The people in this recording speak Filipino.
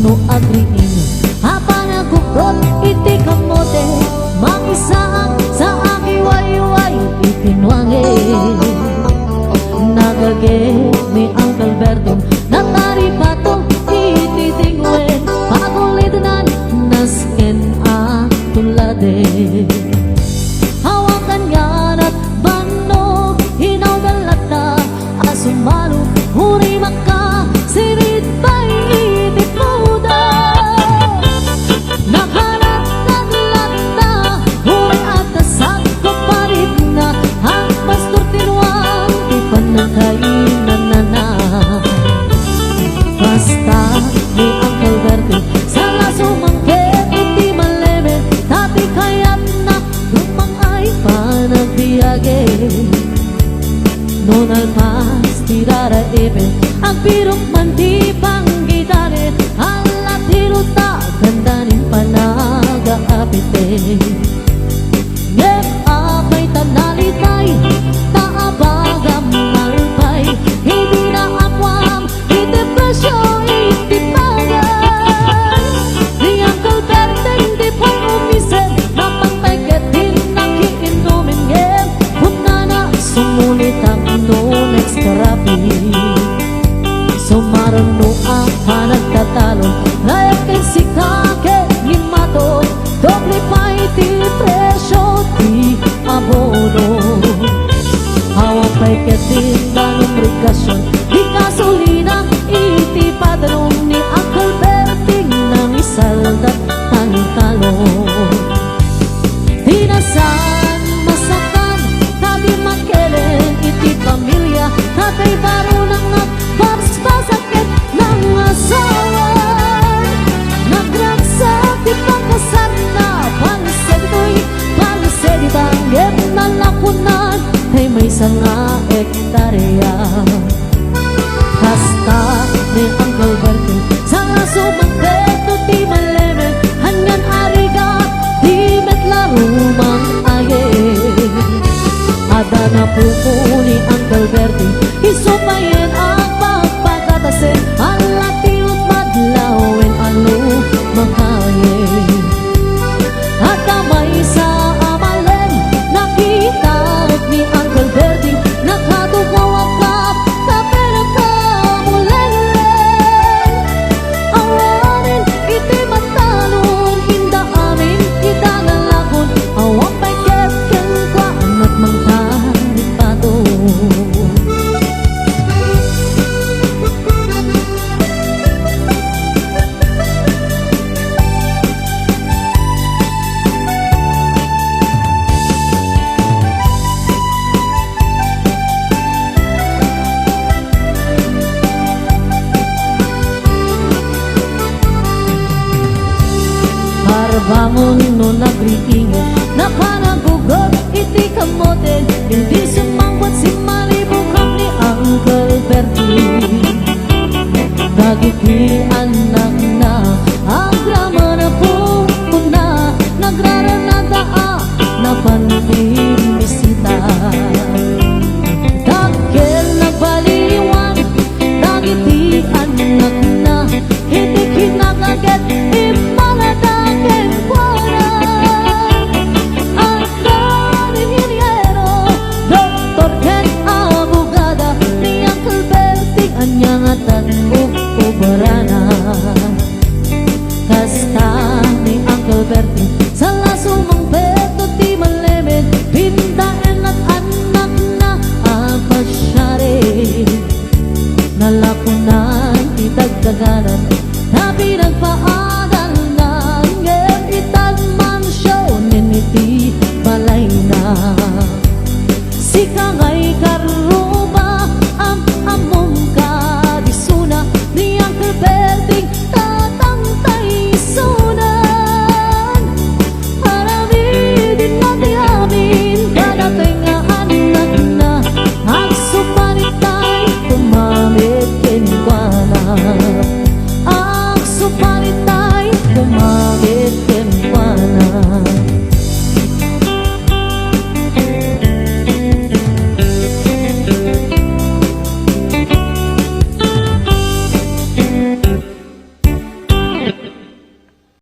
no agriin habang nagkukrot iti kamote mangisang sa aki wayway ipinwangi nagage ni Uncle Berto natari pato ititingwen pagulitan nasken atulade hawakan yan at bano hinaw galata asumalo huri maka sirit bay itip muda nakalat naglata huri atasan kapalit na ang pastor tinuang ipanagkainan na basta ni Uncle Berto sala sumangkit iti maleme tati kayat na lumang ay panagbiage non alpas tirara ipin ang pirok man di panggitane ala tiruta gandanin panagaapite ngem apay tanalitay taabagam malpay hindi na amwam iti presyo iti bagay ni Uncle Berteng di po umisen napagpagkat din nakiinumin ngem punana sumulit ang next therapy sumaron no ang panagtatalon layak kay sikake ni mato doble pa iti presyo di abono hawak pa'y katin danong rikasyon di gasolina iti padalong ni Uncle Berting nang isaldat talong-talong tinasan masakan tabi makelen iti pamilya tatay baro nang nagpapasakit ng asawa nagragsak di pagkasal na panseto'y pansedi tanggep na lakunan ay may sanga ektarya kasta ni Uncle Berting sanga sumangketo di malemen hanyan ariga di metlarumang aye ada na pupo ni Uncle Berting isupayin ang pagpagkatasin ala tiut madlawin alo makaye at kamay sa amalen nakita ni Uncle Berting nakatugaw ang kap tapera ka mulelen awanin iti matalon inda amin ita nalakon awang pa'y kepken kwa at mangtarik pato bangon no nagriingan napanagugot iti kamote hindi sumangkot si malibukam ni Uncle Berting dagiti anak na ang drama na pupuna nagraranada na pandimisita dagkel nagbaliwan dagiti anak na hindi kinakaget ipaladagin kasta ni Uncle Berting sala sumangpeto ti malemen pindaen at anak na apasyari nalakunan ti dagdaganan